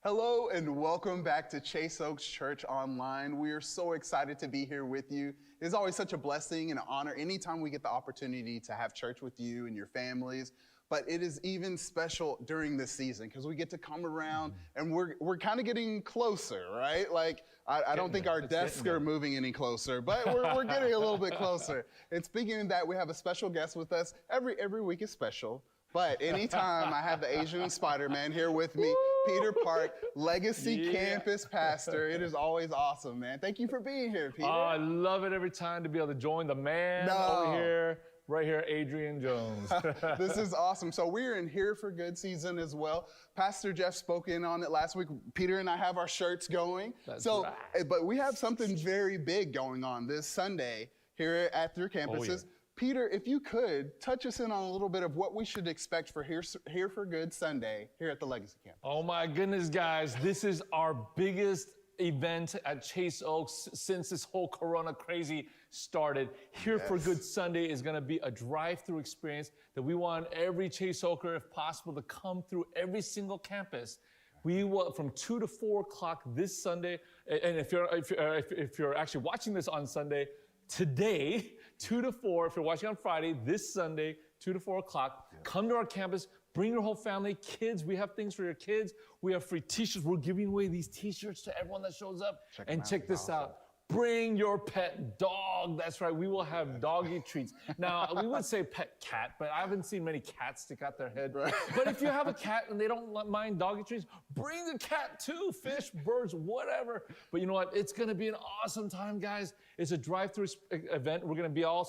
Hello and welcome back to Chase Oaks Church Online. We are so excited to be here with you. It's always such a blessing and an honor anytime we get the opportunity to have church with you and your families. But it is even special during this season because we get to come around and we're kind of getting closer, right? Like, I don't think our desks are moving any closer, but we're getting a little bit closer. And speaking of that, we have a special guest with us. Every week is special. But anytime I have the Asian Spider-Man here with me, Peter Park, Legacy Campus Pastor, it is always awesome, man. Thank you for being here, Peter. Oh, I love it every time to be able to join the man over here, right here, Adrian Jones. This is awesome. So we're in Here for Good season as well. Pastor Jeff spoke in on it last week. Peter and I have our shirts going. That's right. But we have something very big going on this Sunday here at your campuses. Oh, yeah. Peter, if you could, touch us in on a little bit of what we should expect for Here for Good Sunday here at the Legacy Campus. Oh my goodness, guys. This is our biggest event at Chase Oaks since this whole Corona crazy started. Here for Good Sunday is going to be a drive-through experience that we want every Chase Oaker, if possible, to come through every single campus. We will, from 2 to 4 o'clock this Sunday, and if you're actually watching this on Sunday, today, 2 to 4, if you're watching on Friday, this Sunday, 2 to 4 o'clock, come to our campus, bring your whole family, kids, we have things for your kids, we have free t-shirts, we're giving away these t-shirts to everyone that shows up, check this out. Bring your pet dog. That's right, we will have doggy treats. Now, we would say pet cat, but I haven't seen many cats stick out their head. Right. But if you have a cat and they don't mind doggy treats, bring the cat too, fish, birds, whatever. But you know what, it's gonna be an awesome time, guys. It's a drive-through event. We're gonna be all,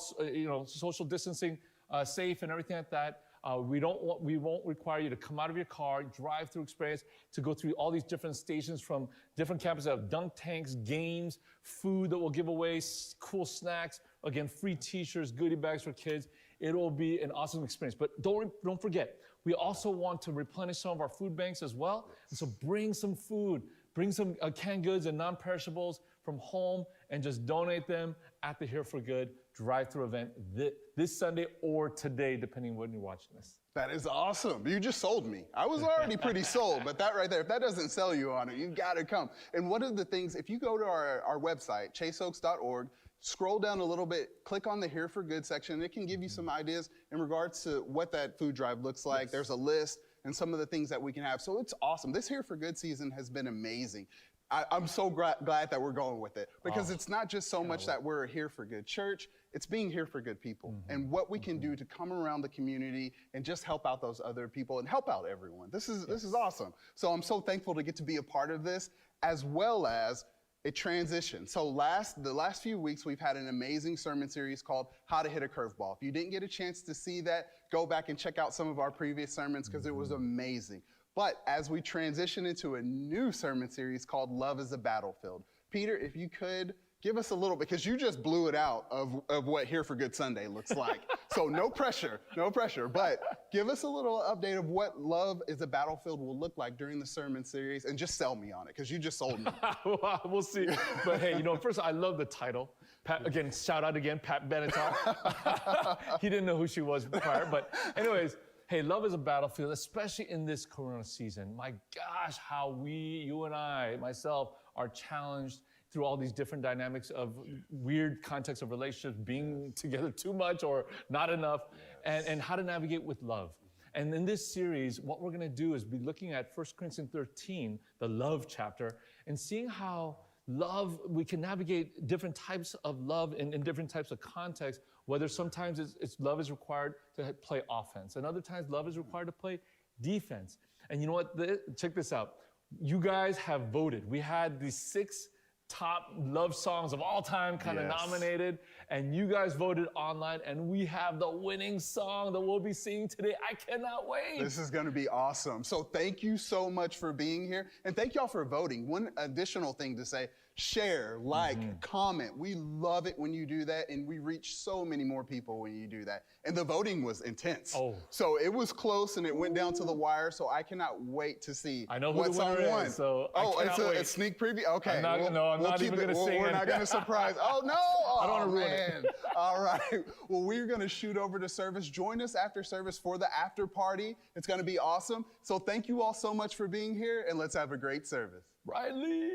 social distancing, safe and everything like that. We won't require you to come out of your car, drive-through experience, to go through all these different stations from different campuses that have dunk tanks, games, food that we'll give away, cool snacks, again, free t-shirts, goodie bags for kids. It will be an awesome experience. But don't forget, we also want to replenish some of our food banks as well. And so bring some food, bring some canned goods and non-perishables from home and just donate them at the Here for Good drive-through event this Sunday or today, depending when you're watching this. That is awesome. You just sold me. I was already pretty sold, but that right there, if that doesn't sell you on it, you gotta come. And one of the things, if you go to our website, chaseoaks.org, scroll down a little bit, click on the Here for Good section, it can give you some ideas in regards to what that food drive looks like. Yes. There's a list and some of the things that we can have. So it's awesome. This Here for Good season has been amazing. I'm so glad that we're going with it because it's not just so much that we're here for good church, it's being here for good people and what we can do to come around the community and just help out those other people and help out everyone. This is awesome. So I'm so thankful to get to be a part of this as well as a transition. So the last few weeks, we've had an amazing sermon series called How to Hit a Curveball. If you didn't get a chance to see that, go back and check out some of our previous sermons because it was amazing. But as we transition into a new sermon series called Love is a Battlefield, Peter, if you could give us a little, because you just blew it out of what Here for Good Sunday looks like. So no pressure, but give us a little update of what Love is a Battlefield will look like during the sermon series and just sell me on it, because you just sold me. Well, we'll see. But hey, first I love the title. Pat, again, shout out again, Pat Benatar. He didn't know who she was prior, but anyways, hey, love is a battlefield, especially in this Corona season. My gosh, how you and I, myself, are challenged through all these different dynamics of weird contexts of relationships, being together too much or not enough, and how to navigate with love. And in this series, what we're gonna do is be looking at 1 Corinthians 13, the love chapter, and seeing how love, we can navigate different types of love in different types of contexts, whether sometimes love is required to play offense, and other times love is required to play defense. And you know what? Check this out. You guys have voted. We had the 6 top love songs of all time kind of nominated, and you guys voted online, and we have the winning song that we'll be singing today. I cannot wait. This is going to be awesome. So thank you so much for being here, and thank y'all for voting. One additional thing to say, share, like, comment. We love it when you do that, and we reach so many more people when you do that. And the voting was intense. Oh. So it was close, and it went down to the wire, so I cannot wait to see I know who what the song winner won. is, so oh, I it's cannot a wait. sneak preview? Okay. I'm not even gonna sing We're it. not gonna surprise. Oh, no. Oh, I don't wanna ruin man. it. All right. Well, we're gonna shoot over to service. Join us after service for the after party. It's gonna be awesome. So thank you all so much for being here, and let's have a great service. Riley.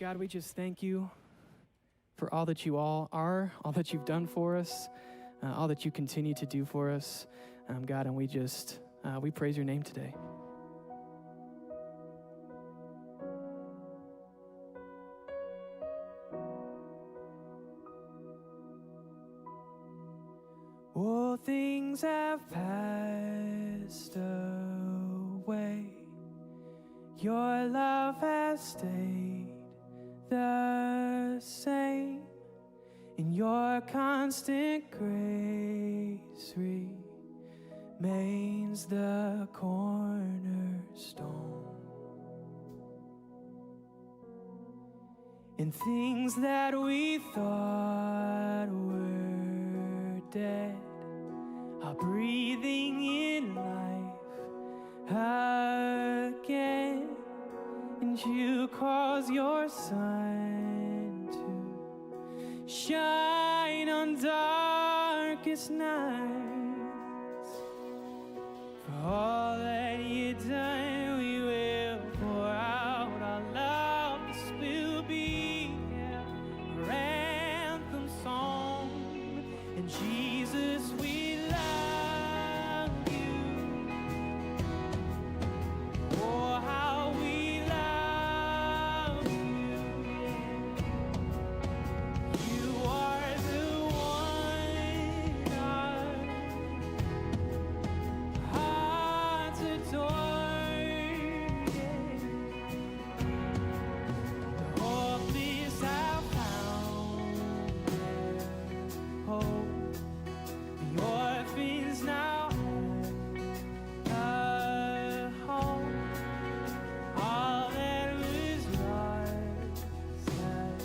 God, we just thank you for all that you all are, all that you've done for us, all that you continue to do for us, God, and we praise your name today. All things have passed away. Your love has stayed the same, and your constant grace remains the cornerstone. And things that we thought were dead are breathing in life again. And you cause your sun to shine on darkest nights. For all that you've done, we will pour out our love. This will be our anthem song. And Jesus, we love you. Oh, how we love you. You are the one our hearts adore. The hopeless have found their hope. The orphans now have a home. All that was lost has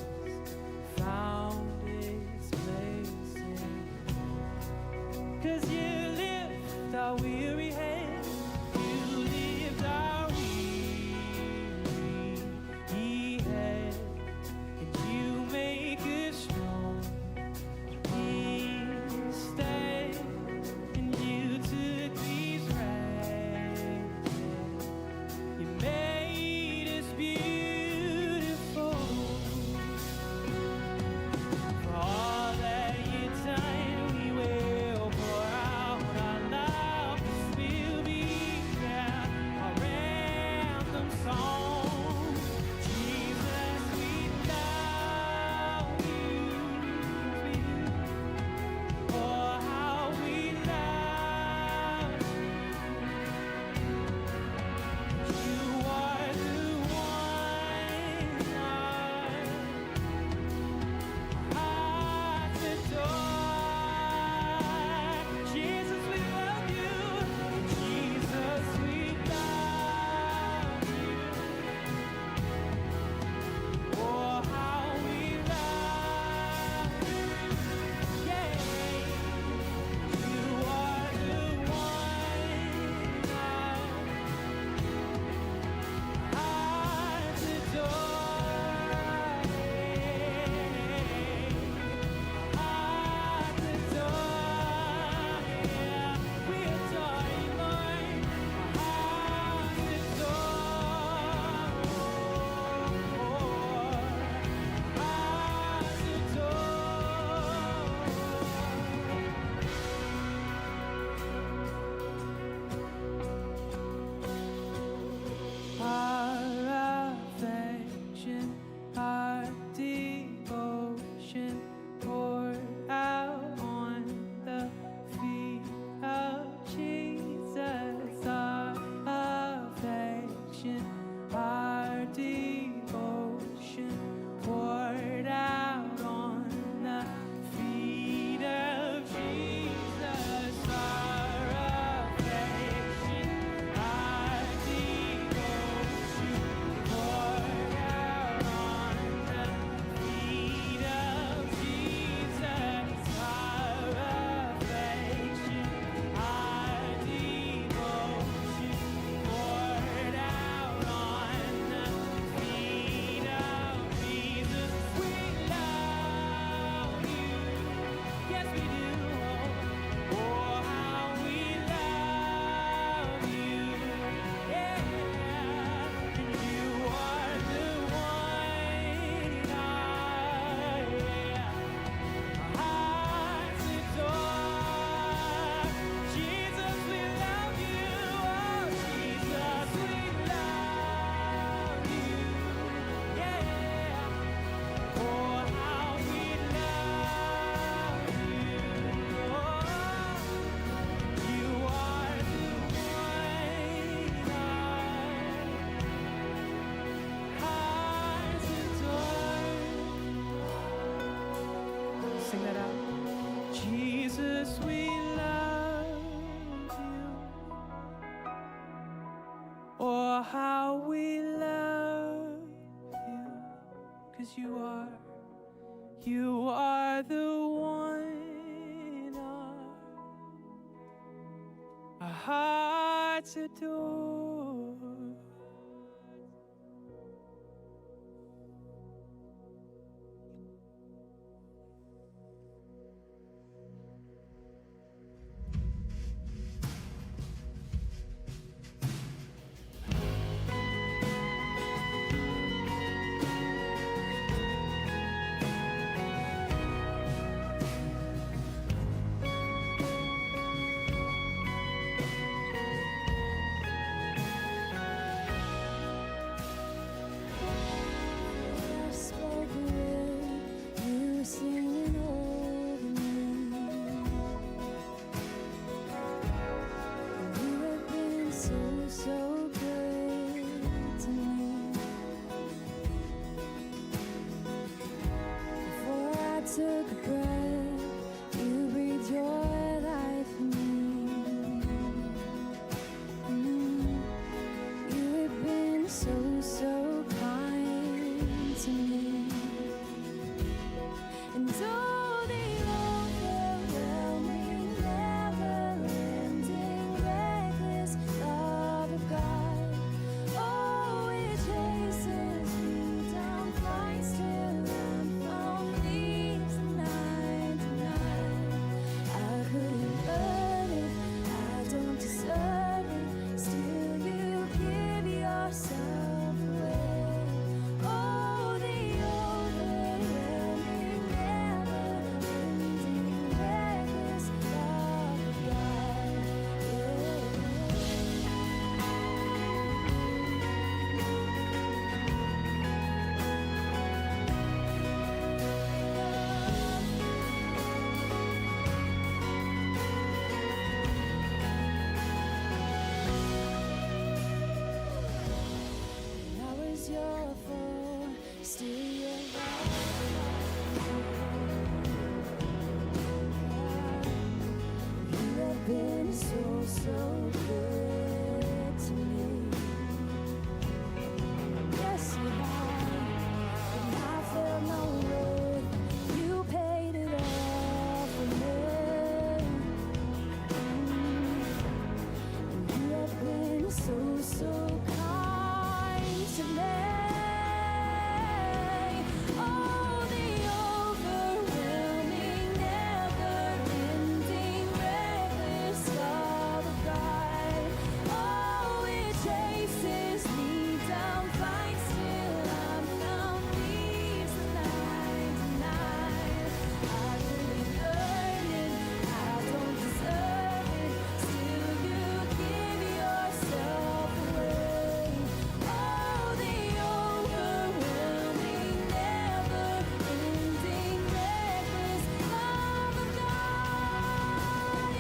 found its place in you. 'Cause you lift our weary head, you lift our weary head, and you make us strong instead. And you took these rags, you made us beautiful. For all that you've done, we will pour out 'cause you are the one our hearts adore. Took a breath, you breathed your life in me. You have been so kind to me. And oh, the overwhelming, never-ending, reckless love of God. Oh, it chases me down, finds till I'm found, leaves the 99. I couldn't earn it, I don't deserve it, still you give yourself away. Oh, the overwhelming, never-ending, reckless love of God. I was your foe, still your You have been so good to me. Yes, you have. When I felt no worth, you paid it all for me. You have been so kind to me. Oh, the overwhelming, never-ending, reckless love of God. Oh, it chases me down, finds till I'm found, leaves the 99. I couldn't earn it, I don't deserve it, still you give yourself away. Oh, the overwhelming, never-ending, reckless love of God,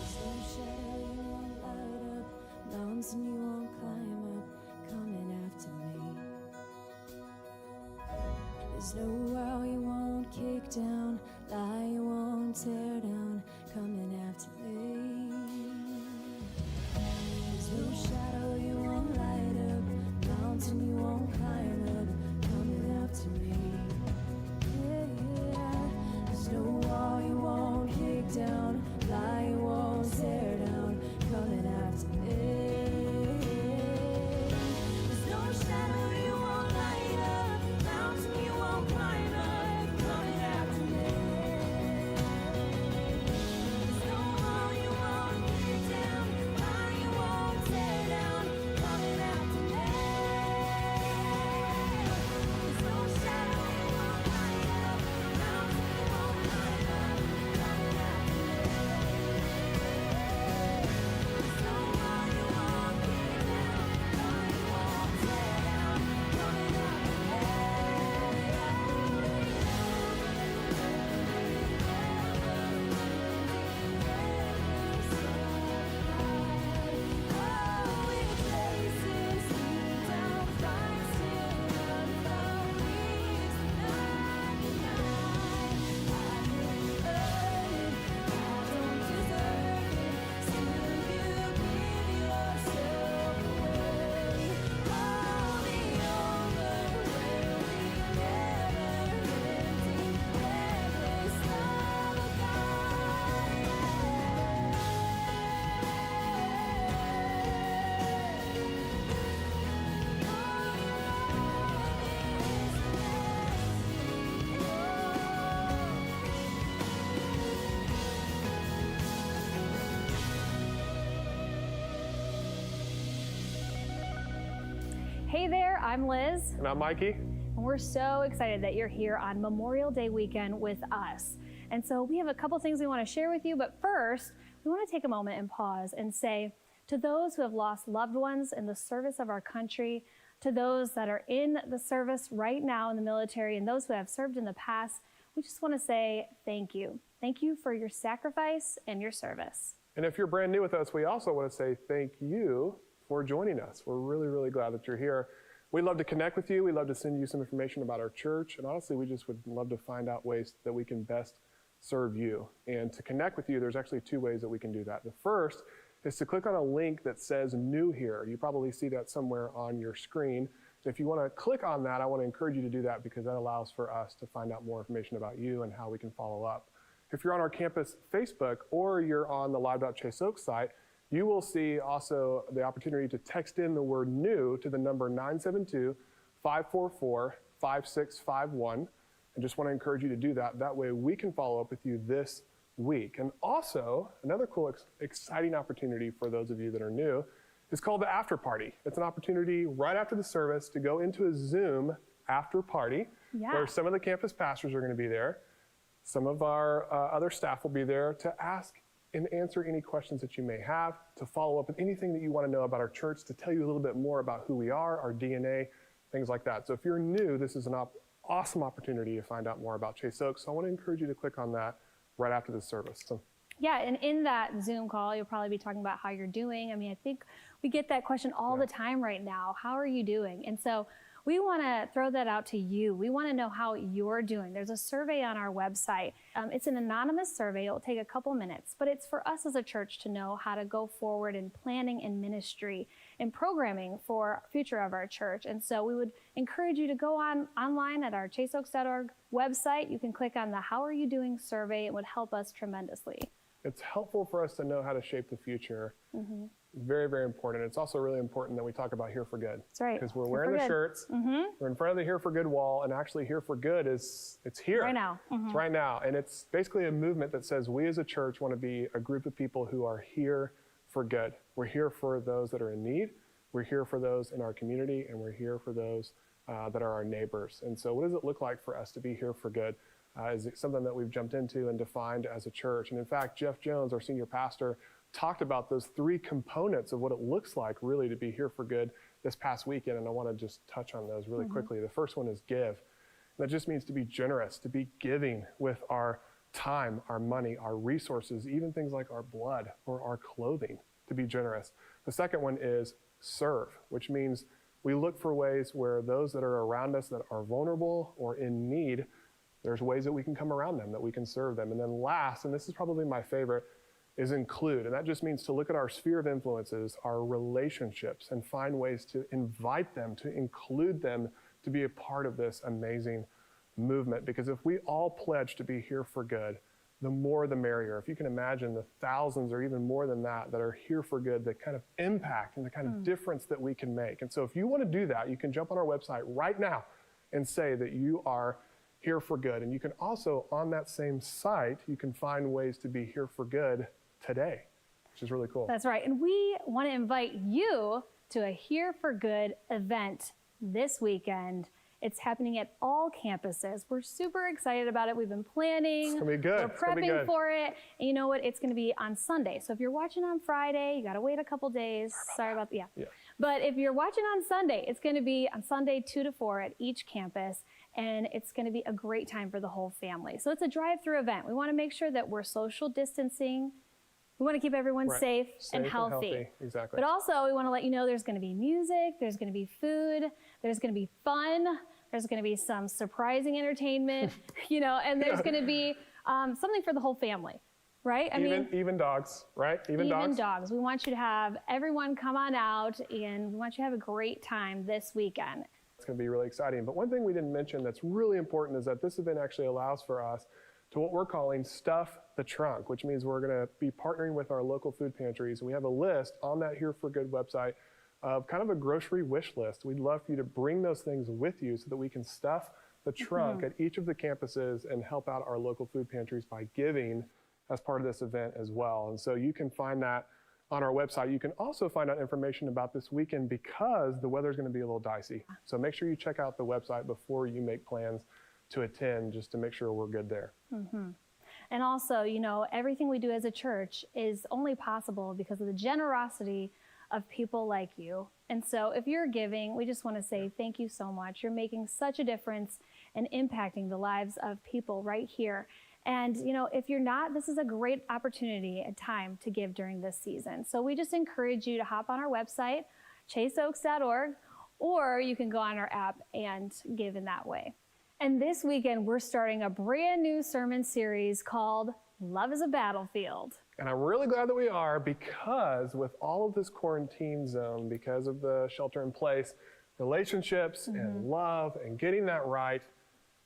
There's no shadow you won't light up, mountain you won't climb up, coming after me. There's no wall you won't kick down, lie you won't tear down, coming after me. There's no shadow you won't light up, mountain you won't climb up, coming after me. Yeah, yeah. There's no wall you won't kick down, lie you won't tear down, coming after me. There's no shadow you won't light up, mountain you won't climb up, coming after me. Hey there, I'm Liz, And I'm Mikey. and we're so excited that you're here on Memorial Day weekend with us. And so we have a couple things we want to share with you, but first, we want to take a moment and pause and say to those who have lost loved ones in the service of our country, to those that are in the service right now in the military, and those who have served in the past, we just want to say thank you. Thank you for your sacrifice and your service. And if you're brand new with us, we also want to say thank you for joining us. We're really, really glad that you're here. We'd love to connect with you. We'd love to send you some information about our church. And honestly, we just would love to find out ways that we can best serve you. And to connect with you, there's actually two ways that we can do that. The first is to click on a link that says New Here. You probably see that somewhere on your screen. If you want to click on that, I want to encourage you to do that because that allows for us to find out more information about you and how we can follow up. If you're on our campus Facebook or you're on the live.chaseoaks site, you will see also the opportunity to text in the word new to the number 972-544-5651. And just want to encourage you to do that. That way we can follow up with you this week. And also, another cool, exciting opportunity for those of you that are new is called the after party. It's an opportunity right after the service to go into a Zoom after party where some of the campus pastors are going to be there. Some of our other staff will be there to ask and answer any questions that you may have, to follow up with anything that you want to know about our church, to tell you a little bit more about who we are, our DNA, things like that. So if you're new, this is an awesome opportunity to find out more about Chase Oaks. So I want to encourage you to click on that right after the service. So. Yeah, and in that Zoom call, you'll probably be talking about how you're doing. I mean, I think we get that question all the time right now. How are you doing? And so we want to throw that out to you. We want to know how you're doing. There's a survey on our website. It's an anonymous survey. It'll take a couple minutes, but it's for us as a church to know how to go forward in planning and ministry and programming for future of our church. And so we would encourage you to go online at our chaseoaks.org website. You can click on the How Are You Doing survey. It would help us tremendously. It's helpful for us to know how to shape the future. Mm-hmm. Very, very important. It's also really important that we talk about Here for Good. That's right. Because we're wearing the shirts. Mm-hmm. We're in front of the Here for Good wall, and actually Here for Good it's here. Right now. Mm-hmm. It's right now. And it's basically a movement that says we as a church want to be a group of people who are here for good. We're here for those that are in need. We're here for those in our community, and we're here for those that are our neighbors. And so what does it look like for us to be here for good? Is it something that we've jumped into and defined as a church? And in fact, Jeff Jones, our senior pastor, talked about those three components of what it looks like really to be here for good this past weekend. And I want to just touch on those really quickly. The first one is give. And that just means to be generous, to be giving with our time, our money, our resources, even things like our blood or our clothing, to be generous. The second one is serve, which means we look for ways where those that are around us that are vulnerable or in need, there's ways that we can come around them, that we can serve them. And then last, and this is probably my favorite, is include. And that just means to look at our sphere of influences, our relationships, and find ways to invite them, to include them, to be a part of this amazing movement. Because if we all pledge to be here for good, the more the merrier. If you can imagine the thousands or even more than that that are here for good, the kind of impact and the kind of difference that we can make. And so if you want to do that, you can jump on our website right now and say that you are here for good. And you can also, on that same site, you can find ways to be here for good today, which is really cool. That's right. And we want to invite you to a Here for Good event this weekend. It's happening at all campuses. We're super excited about it. We've been planning. It's gonna be good. We're prepping for it. And you know what? It's gonna be on Sunday. So if you're watching on Friday, you gotta wait a couple days. Sorry about that. Yeah. But if you're watching on Sunday, it's gonna be on Sunday 2 to 4 at each campus. And it's gonna be a great time for the whole family. So it's a drive-through event. We wanna make sure that we're social distancing. We want to keep everyone safe and healthy. Exactly. But also, we want to let you know there's going to be music, there's going to be food, there's going to be fun, there's going to be some surprising entertainment, and there's going to be something for the whole family, right? Even dogs, right? Even dogs. We want you to have everyone come on out, and we want you to have a great time this weekend. It's going to be really exciting. But one thing we didn't mention that's really important is that this event actually allows for us to what we're calling Stuff the Trunk, which means we're going to be partnering with our local food pantries. We have a list on that Here for Good website of kind of a grocery wish list. We'd love for you to bring those things with you so that we can stuff the trunk at each of the campuses and help out our local food pantries by giving as part of this event as well. And so you can find that on our website. You can also find out information about this weekend because the weather's going to be a little dicey. So make sure you check out the website before you make plans to attend, just to make sure we're good there. And also, you know, everything we do as a church is only possible because of the generosity of people like you. And so if you're giving, we just want to say thank you so much. You're making such a difference and impacting the lives of people right here. And, you know, if you're not, this is a great opportunity and time to give during this season. So we just encourage you to hop on our website, chaseoaks.org, or you can go on our app and give in that way. And this weekend, we're starting a brand new sermon series called Love is a Battlefield. And I'm really glad that we are, because with all of this quarantine zone, because of the shelter in place, relationships and love and getting that right,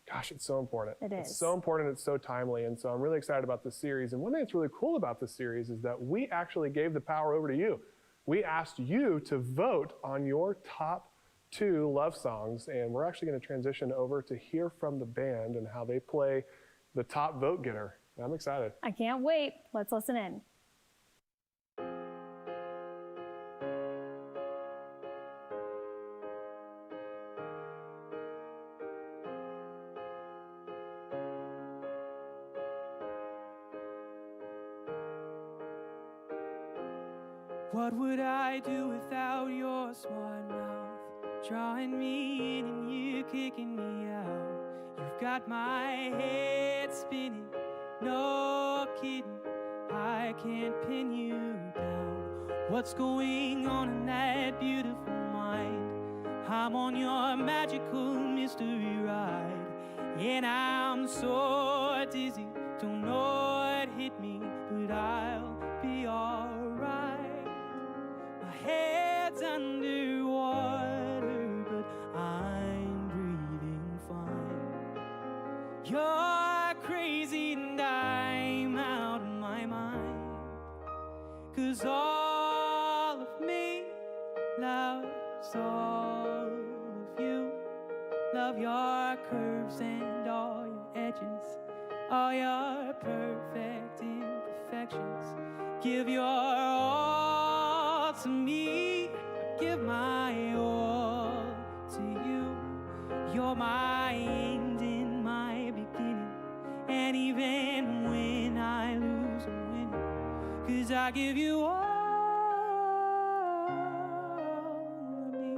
gosh, it's so important. It is. It's so important, it's so timely. And so I'm really excited about this series. And one thing that's really cool about this series is that we actually gave the power over to you. We asked you to vote on your top 2 love songs, and we're actually going to transition over to hear from the band and how they play the top vote getter. I'm excited. I can't wait. Let's listen in. What would I do without your smart mouth? Drawing me in and you kicking me out. You've got my head spinning, no kidding, I can't pin you down. What's going on in that beautiful mind? I'm on your magical mystery ride, and I'm so dizzy, don't know what hit me, but I'll be alright. My head's underwater, but I'm breathing fine. You're crazy and I'm out of my mind, 'cause all of me loves all of you. Love your curves and all your edges, all your perfect imperfections. Give your all to me, give my all to you. You're my end and my beginning, and even when I lose, I'm winning, 'cause I give you all of me,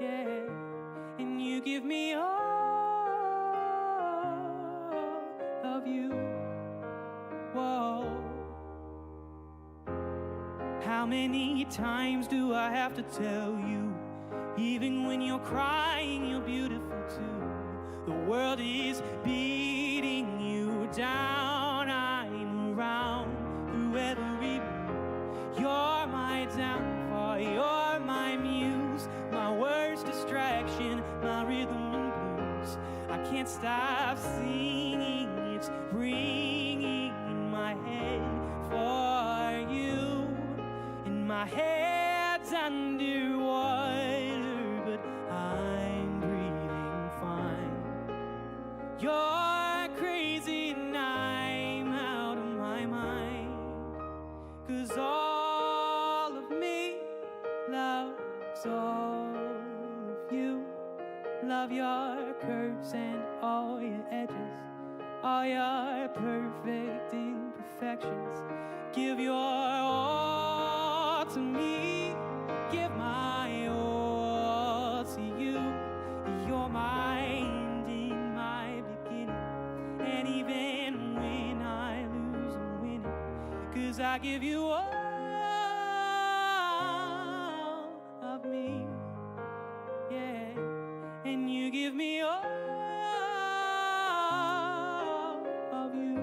yeah, and you give me all of you. Whoa. How many times do I have to tell you, even when you're crying, you're beautiful too. The world is beating you down, I'm around through every move. You're my downfall, you're my muse, my worst distraction, my rhythm and blues. I can't stop singing, it's ringing in my head for you. And my head's underwater, but I'm breathing fine. You're crazy and I'm out of my mind, 'cause all of me loves all of you. Love your curves and all your edges, all your perfect imperfections. Give your all to me, give my all to you. You're my ending, my beginning, and even when I lose, I'm winning, 'cause I give you all of me, yeah, and you give me all of you.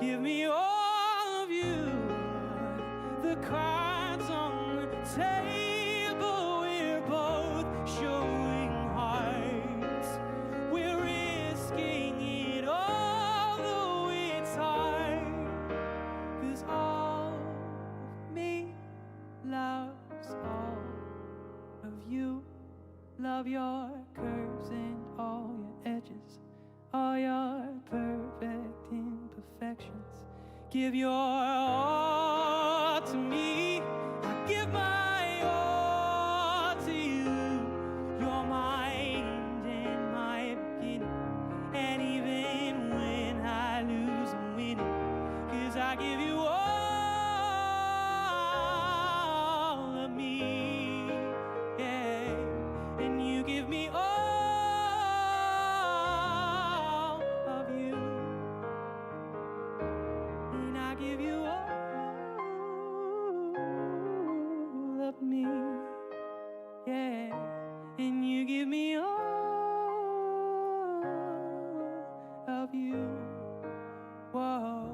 Give me all of you. The cards on the table, we're both showing hearts. We're risking it all, though it's hard, 'cause all of me loves all of you. Love your curves and all your edges, all your perfect imperfections. give your all to me. I give my all to you. You're my end and my beginning. And even when I lose, I'm winning. 'Cause I give you all of me. Yeah. And you give me all of you. And I give you all of me, yeah. And you give me all of you. Whoa.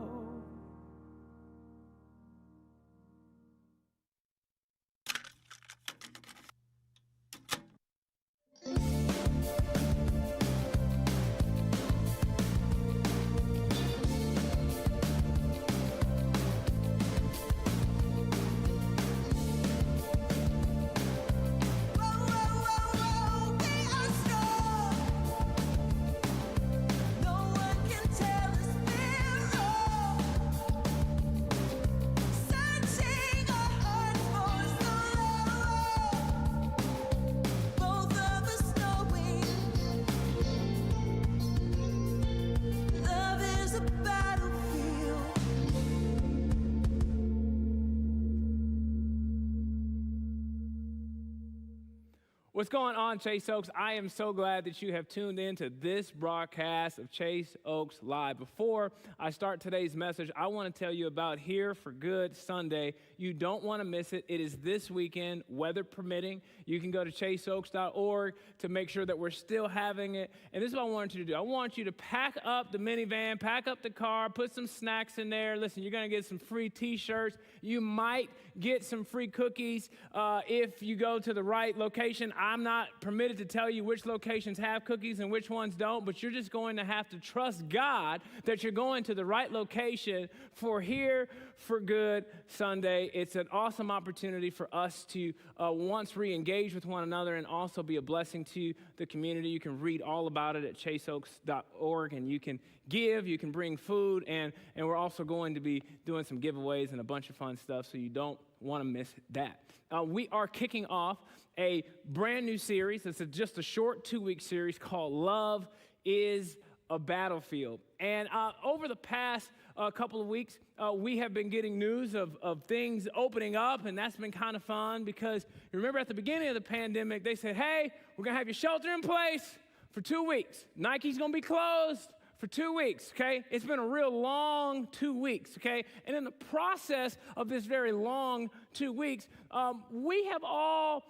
What's going on, Chase Oaks? I am so glad that you have tuned in to this broadcast of Chase Oaks Live. Before I start today's message, I want to tell you about Here for Good Sunday. You don't want to miss it. It is this weekend, weather permitting. You can go to chaseoaks.org to make sure that we're still having it. And this is what I want you to do. I want you to pack up the minivan, pack up the car, put some snacks in there. Listen, you're going to get some free T-shirts. You might get some free cookies if you go to the right location. I'm not permitted to tell you which locations have cookies and which ones don't, but you're just going to have to trust God that you're going to the right location for Here for Good Sunday. It's an awesome opportunity for us to once re-engage with one another and also be a blessing to the community. You can read all about it at chaseoaks.org, and you can give, you can bring food, and we're also going to be doing some giveaways and a bunch of fun stuff, so you don't want to miss that. We are kicking off a brand new series. It's just a short 2-week series called Love is a Battlefield. And over the past couple of weeks, we have been getting news of things opening up, and that's been kind of fun because you remember at the beginning of the pandemic, they said, hey, we're going to have you shelter in place for 2 weeks. Nike's going to be closed for 2 weeks, okay? It's been a real long 2 weeks, okay? And in the process of this very long 2 weeks, we have all,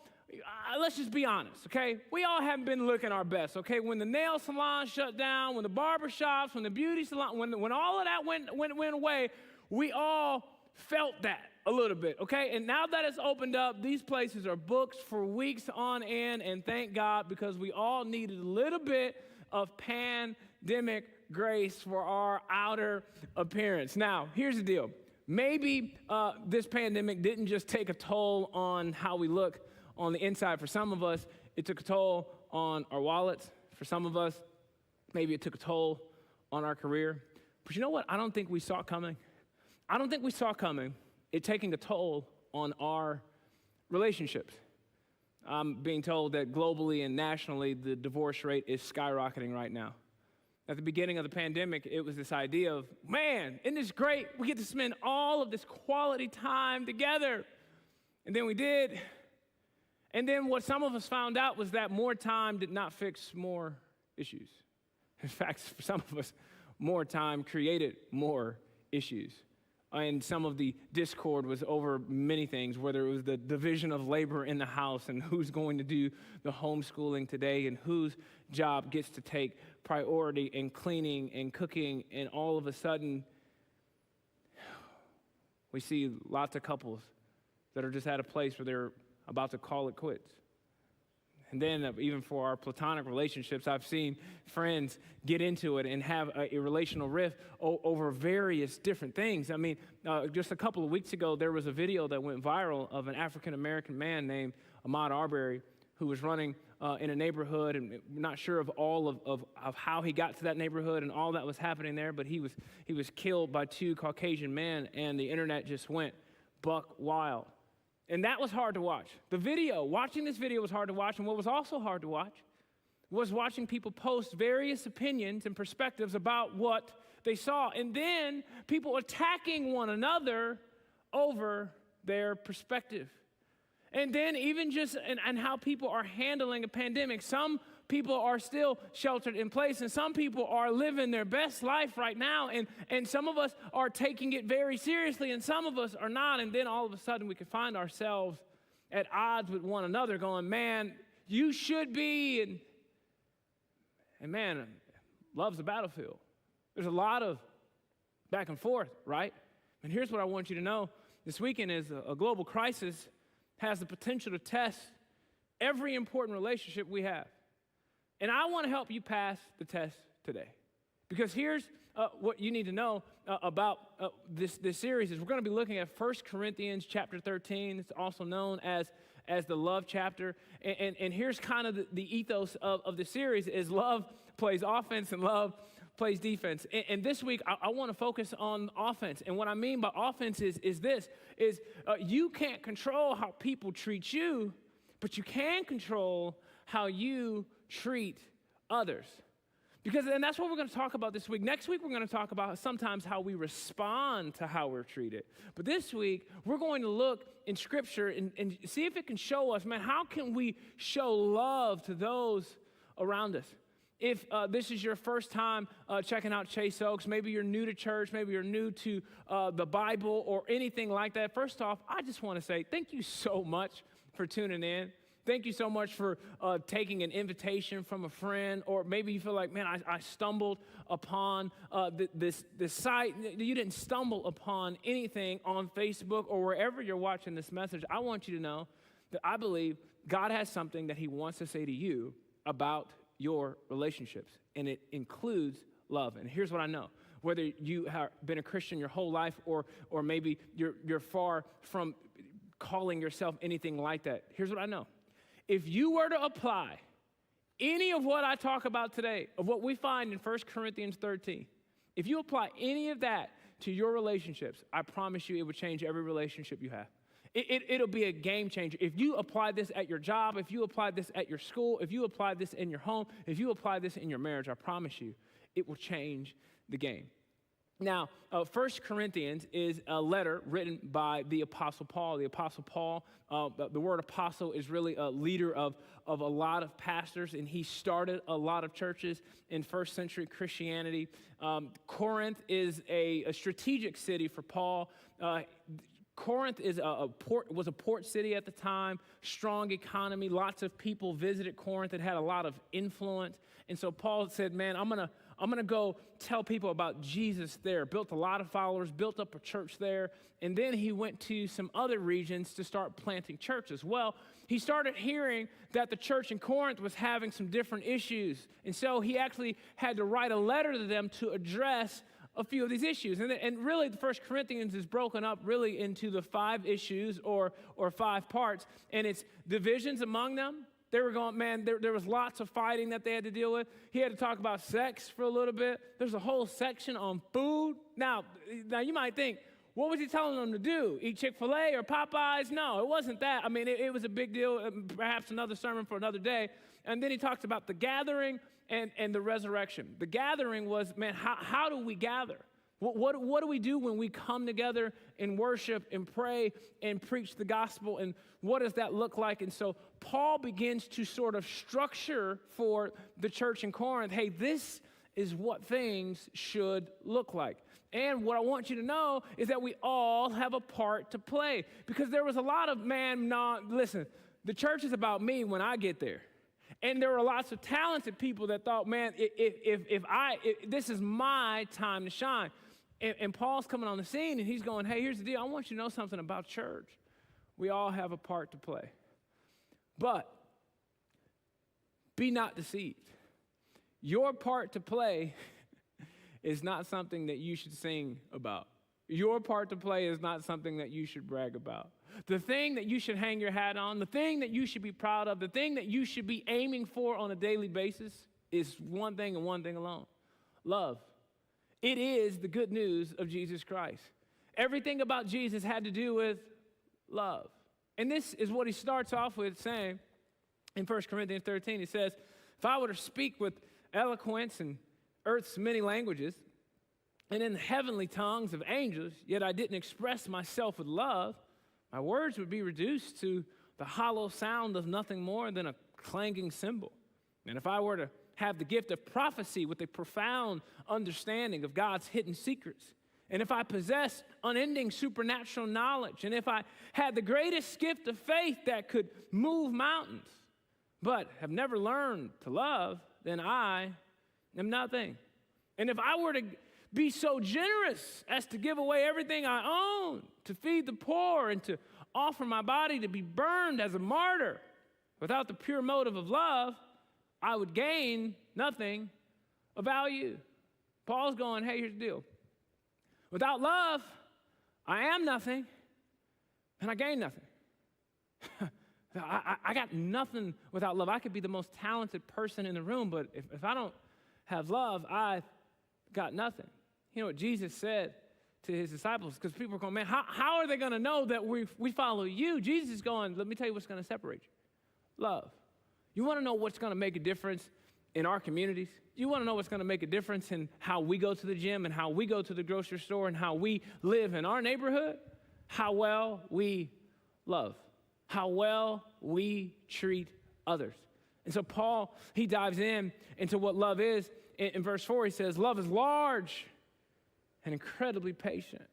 let's just be honest, okay? We all haven't been looking our best, okay? When the nail salon shut down, when the barber shops, when the beauty salon, when all of that went away, we all felt that a little bit, okay? And now that it's opened up, these places are booked for weeks on end, and thank God, because we all needed a little bit of pandemic grace for our outer appearance. Now, here's the deal. Maybe this pandemic didn't just take a toll on how we look on the inside. For some of us, it took a toll on our wallets. For some of us, maybe it took a toll on our career. But you know what? I don't think we saw coming. I don't think we saw coming it taking a toll on our relationships. I'm being told that globally and nationally, the divorce rate is skyrocketing right now. At the beginning of the pandemic, it was this idea of, man, isn't this great? We get to spend all of this quality time together. And then we did. And then what some of us found out was that more time did not fix more issues. In fact, for some of us, more time created more issues. And some of the discord was over many things, whether it was the division of labor in the house and who's going to do the homeschooling today and whose job gets to take priority in cleaning and cooking. And all of a sudden, we see lots of couples that are just at a place where they're about to call it quits. And then even for our platonic relationships, I've seen friends get into it and have a relational rift over various different things. I mean, just a couple of weeks ago, there was a video that went viral of an African-American man named Ahmaud Arbery who was running in a neighborhood, and we're not sure of all of how he got to that neighborhood and all that was happening there, but he was killed by two Caucasian men, and the internet just went buck wild. And that was hard to watch. Watching this video was hard to watch, and what was also hard to watch was watching people post various opinions and perspectives about what they saw, and then people attacking one another over their perspective. And then even just and how people are handling a pandemic. Some people are still sheltered in place, and some people are living their best life right now, and some of us are taking it very seriously, and some of us are not. And then all of a sudden we can find ourselves at odds with one another going, man, you should be, and man, love's a battlefield. There's a lot of back and forth, right? And here's what I want you to know. This weekend is a global crisis has the potential to test every important relationship we have. And I want to help you pass the test today. Because here's what you need to know about this series is we're going to be looking at 1 Corinthians chapter 13. It's also known as the love chapter. And here's kind of the ethos of the series is love plays offense and love plays defense. And this week, I want to focus on offense. And what I mean by offense is you can't control how people treat you, but you can control how you treat others. And that's what we're going to talk about this week. Next week, we're going to talk about sometimes how we respond to how we're treated. But this week, we're going to look in Scripture and see if it can show us, man, how can we show love to those around us? If this is your first time checking out Chase Oaks, maybe you're new to church, maybe you're new to the Bible or anything like that, first off, I just want to say thank you so much for tuning in. Thank you so much for taking an invitation from a friend, or maybe you feel like, man, I stumbled upon this site. You didn't stumble upon anything on Facebook or wherever you're watching this message. I want you to know that I believe God has something that he wants to say to you about your relationships, and it includes love. And here's what I know. Whether you have been a Christian your whole life or maybe you're far from calling yourself anything like that, here's what I know. If you were to apply any of what I talk about today, of what we find in 1 Corinthians 13, if you apply any of that to your relationships, I promise you it would change every relationship you have. It'll be a game changer. If you apply this at your job, if you apply this at your school, if you apply this in your home, if you apply this in your marriage, I promise you, it will change the game. Now, 1 Corinthians is a letter written by the Apostle Paul. The Apostle Paul, the word apostle is really a leader of a lot of pastors, and he started a lot of churches in first century Christianity. Corinth is a strategic city for Paul. Corinth was a port city at the time, strong economy, lots of people visited Corinth. It had a lot of influence. And so Paul said, man, I'm gonna go tell people about Jesus there. Built a lot of followers, built up a church there. And then he went to some other regions to start planting churches. Well, he started hearing that the church in Corinth was having some different issues. And so he actually had to write a letter to them to address a few of these issues. And really, the 1 Corinthians is broken up really into the 5 issues or 5 parts. And it's divisions among them. They were going, man, there was lots of fighting that they had to deal with. He had to talk about sex for a little bit. There's a whole section on food. Now you might think, what was he telling them to do? Eat Chick-fil-A or Popeyes? No, it wasn't that. I mean, it was a big deal, perhaps another sermon for another day. And then he talked about the gathering and the resurrection. The gathering was, man, how do we gather? What do we do when we come together and worship and pray and preach the gospel? And what does that look like? And so Paul begins to sort of structure for the church in Corinth, hey, this is what things should look like. And what I want you to know is that we all have a part to play. Because there was a lot of, listen, the church is about me when I get there. And there were lots of talented people that thought, man, if this is my time to shine. And Paul's coming on the scene, and he's going, hey, here's the deal. I want you to know something about church. We all have a part to play. But be not deceived. Your part to play is not something that you should sing about. Your part to play is not something that you should brag about. The thing that you should hang your hat on, the thing that you should be proud of, the thing that you should be aiming for on a daily basis is one thing and one thing alone: love. It is the good news of Jesus Christ. Everything about Jesus had to do with love. And this is what he starts off with saying in 1 Corinthians 13. He says, if I were to speak with eloquence in earth's many languages and in the heavenly tongues of angels, yet I didn't express myself with love, my words would be reduced to the hollow sound of nothing more than a clanging cymbal. And if I were to have the gift of prophecy with a profound understanding of God's hidden secrets, and if I possessed unending supernatural knowledge, and if I had the greatest gift of faith that could move mountains, but have never learned to love, then I am nothing. And if I were to be so generous as to give away everything I own, to feed the poor, and to offer my body to be burned as a martyr, without the pure motive of love, I would gain nothing of value. Paul's going, hey, here's the deal. Without love, I am nothing, and I gain nothing. I got nothing without love. I could be the most talented person in the room, but if I don't have love, I got nothing. You know what Jesus said to his disciples? Because people are going, man, how are they going to know that we follow you? Jesus is going, let me tell you what's going to separate you. Love. You want to know what's going to make a difference in our communities? You want to know what's going to make a difference in how we go to the gym and how we go to the grocery store and how we live in our neighborhood? How well we love. How well we treat others. And so Paul, he dives into what love is. In verse 4, he says, love is large and incredibly patient.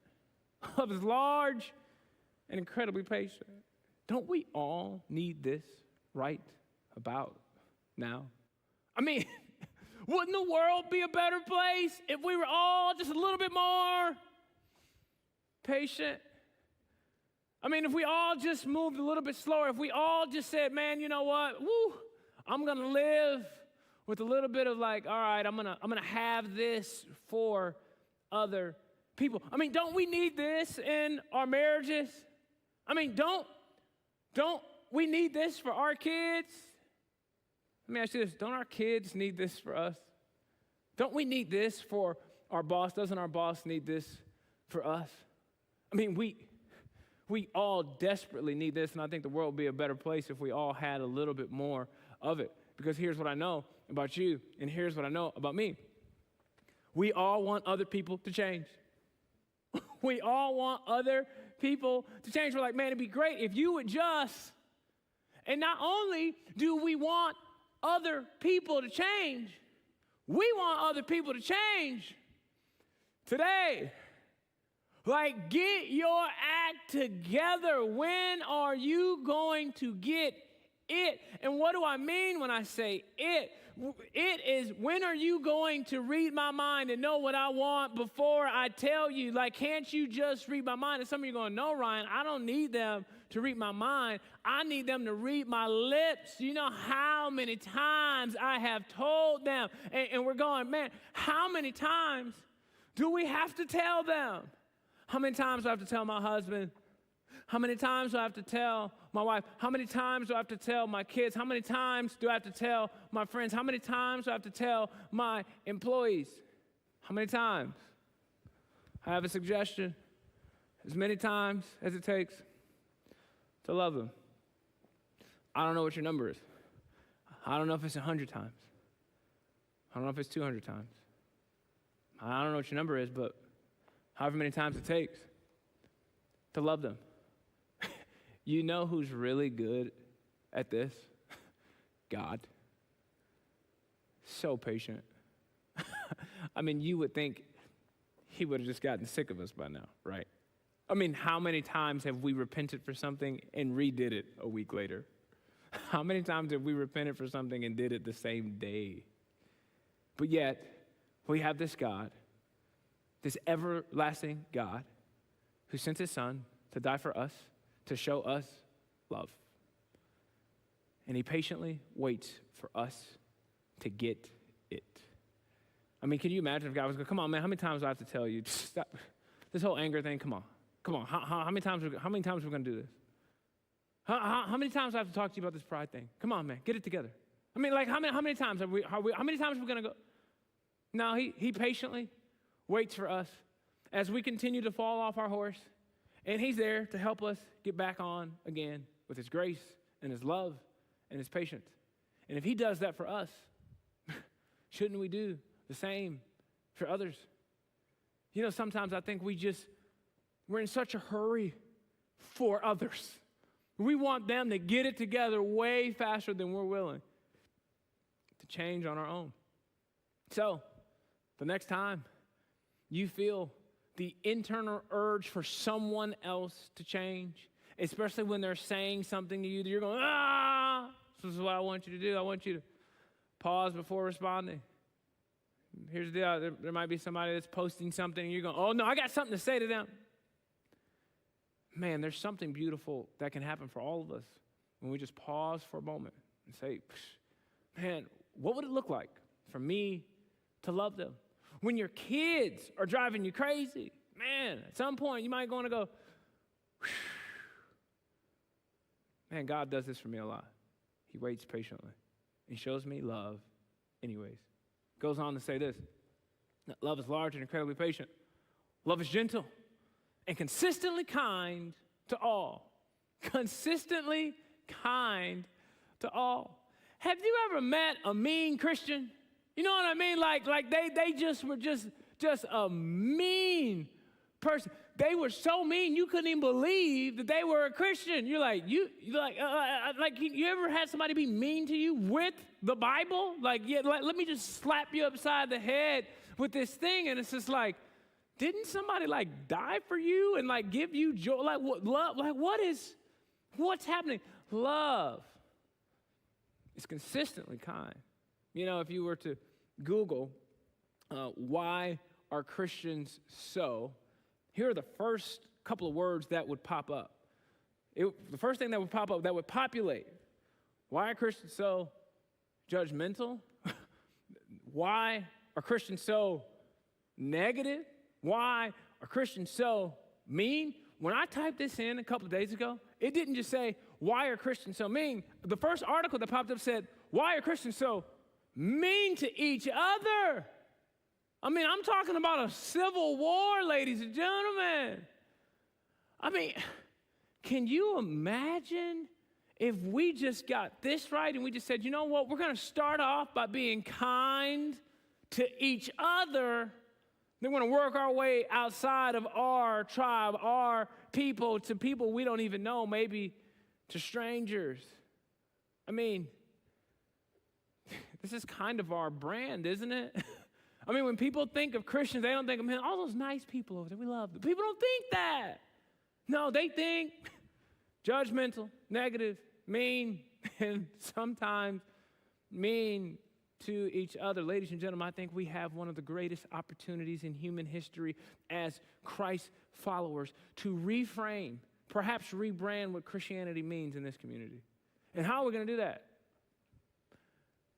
Love is large and incredibly patient. Don't we all need this right about now? I mean, wouldn't the world be a better place if we were all just a little bit more patient? I mean, if we all just moved a little bit slower, if we all just said, man, you know what? Woo, I'm going to live with a little bit of like, all right, I'm going to have this for other people. I mean, don't we need this in our marriages? I mean, don't we need this for our kids? Let me ask you this. Don't our kids need this for us? Don't we need this for our boss? Doesn't our boss need this for us? I mean, we all desperately need this, and I think the world would be a better place if we all had a little bit more of it. Because here's what I know about you, and here's what I know about me. We all want other people to change. We all want other people to change. We're like, man, it'd be great if you would just. And not only do we want other people to change, we want other people to change today. Like, get your act together. When are you going to get it? And what do I mean when I say it? It is, when are you going to read my mind and know what I want before I tell you? Like, can't you just read my mind? And some of you are going, no, Ryan, I don't need them to read my mind. I need them to read my lips. You know how many times I have told them? And we're going, man, how many times do we have to tell them? How many times do I have to tell my husband? How many times do I have to tell my wife? How many times do I have to tell my kids? How many times do I have to tell my friends? How many times do I have to tell my employees? How many times? I have a suggestion. As many times as it takes to love them. I don't know what your number is. I don't know if it's 100 times. I don't know if it's 200 times. I don't know what your number is, but however many times it takes to love them. You know who's really good at this? God. So patient. I mean, you would think he would have just gotten sick of us by now, right? I mean, how many times have we repented for something and redid it a week later? How many times have we repented for something and did it the same day? But yet, we have this God, this everlasting God, who sent his son to die for us, to show us love. And he patiently waits for us to get it. I mean, can you imagine if God was going, come on, man, how many times do I have to tell you? This whole anger thing, come on. How many times we're going to do this? How many times I have to talk to you about this pride thing? Come on, man, get it together. I mean, like, how many times how many times are we going to go? No, he patiently waits for us as we continue to fall off our horse, and he's there to help us get back on again with his grace and his love and his patience. And if he does that for us, shouldn't we do the same for others? You know, sometimes I think we're in such a hurry for others. We want them to get it together way faster than we're willing to change on our own. So, the next time you feel the internal urge for someone else to change, especially when they're saying something to you that you're going, this is what I want you to do. I want you to pause before responding. Here's the deal. There might be somebody that's posting something and you're going, oh no, I got something to say to them. Man, there's something beautiful that can happen for all of us when we just pause for a moment and say, man, what would it look like for me to love them? When your kids are driving you crazy, man, at some point you might want to go, man, God does this for me a lot. He waits patiently. He shows me love anyways. Goes on to say this, love is large and incredibly patient. Love is gentle and consistently kind to all. Consistently kind to all. Have you ever met a mean Christian? You know what I mean? Like they just were just a mean person. They were so mean you couldn't even believe that they were a Christian. You're like, you ever had somebody be mean to you with the Bible? Like, yeah, let me just slap you upside the head with this thing, and it's just like, didn't somebody like die for you and like give you joy? Like what love? Like what's happening? Love is consistently kind. You know, if you were to Google why are Christians so, here are the first couple of words that would pop up. The first thing that would pop up, that would populate. Why are Christians so judgmental? Why are Christians so negative? Why are Christians so mean? When I typed this in a couple of days ago, it didn't just say, why are Christians so mean? The first article that popped up said, why are Christians so mean to each other? I mean, I'm talking about a civil war, ladies and gentlemen. I mean, can you imagine if we just got this right and we just said, you know what, we're going to start off by being kind to each other. Then we're going to work our way outside of our tribe, our people, to people we don't even know, maybe to strangers. I mean, this is kind of our brand, isn't it? I mean, when people think of Christians, they don't think of, man, all those nice people over there, we love them. People don't think that. No, they think judgmental, negative, mean, and sometimes mean to each other. Ladies and gentlemen, I think we have one of the greatest opportunities in human history as Christ followers to reframe, perhaps rebrand what Christianity means in this community. And how are we going to do that?